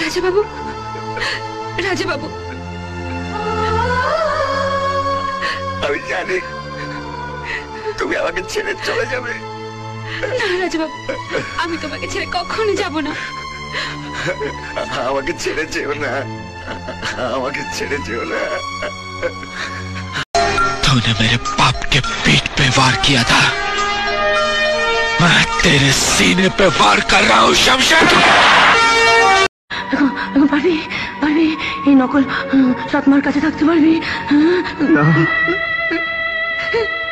রাজা বাবু, রাজা বাবু, আমি জানি তুমি আমাকে ছেড়ে চলে যাবে। না রাজা বাবু, আমি তোমাকে ছেড়ে কখনো যাব না। আমাকে ছেড়ে যেও না, আমাকে ছেড়ে যেও না। तूने मेरे बाप के पीठ पे वार किया था, मैं तेरे सीने पे वार कर रहा हूँ शमशेर। পারবি পারবি এই নকল সৎমার কাছে থাকতে পারবি?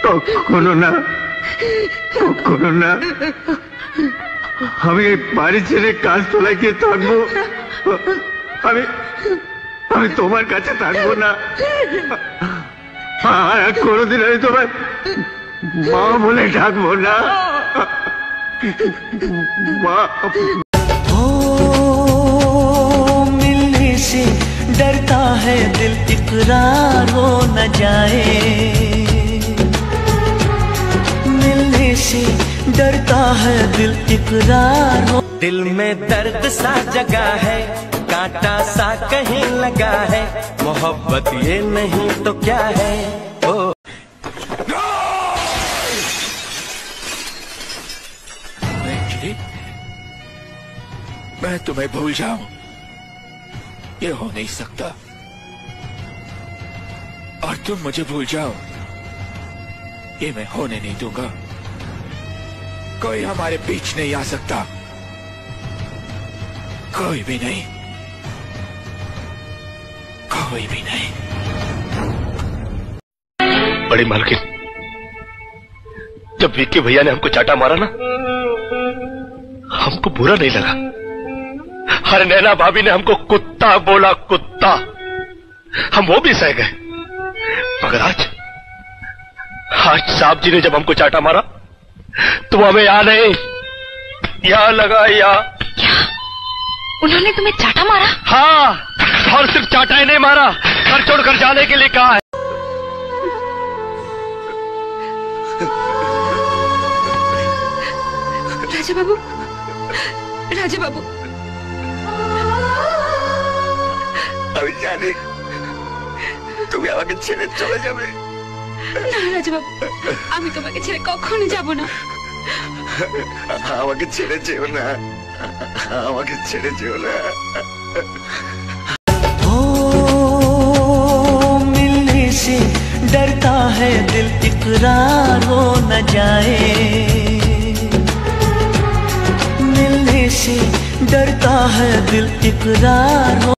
কখনো না, কখনো না। আমি এই বাড়ি ছেড়ে কাজ তোলা গিয়ে থাকবো। আমি আমি তোমার কাছে থাকবো না। কোনোদিন আমি তোমার মা বলে ডাকবো না। মা मिलने से डरता है दिल, इकरार हो न जाए। मिलने से डरता है दिल, इकरार हो। दिल में दर्द सा जगा है, कांटा सा कहीं लगा है। मोहब्बत ये नहीं तो क्या है? ओ मैं तुम्हें भूल जाऊं, ये हो नहीं सकता। और तुम मुझे भूल जाओ, ये मैं होने नहीं दूंगा। कोई हमारे बीच नहीं आ सकता, कोई भी नहीं, कोई भी नहीं। बड़ी मालकिन, जब विक्की भैया ने हमको चाटा मारा ना, हमको बुरा नहीं लगा। अरे नैना भाभी ने हमको कुत्ता बोला, कुत्ता, हम वो भी सह गए। मगर आज साहब जी ने जब हमको चाटा मारा तो हमें यहाँ नहीं, यहाँ लगा। यहाँ क्या उन्होंने तुम्हें चाटा मारा? हाँ, और सिर्फ चाटा ही नहीं मारा, घर छोड़कर जाने के लिए कहा है। রাজা বাবু, রাজা বাবু, আমি জানি তুমি আমাকে ছেড়ে চলে যাবে। না রাজা বাবু, আমি তোমাকে ছেড়ে কখনো যাব না। আমাকে ছেড়ে যেও না, আমাকে ছেড়ে যেও না। ओ मिलने से डरता है दिल, इकरार हो न जाए। मिलने से डरता है दिल, इकरार हो।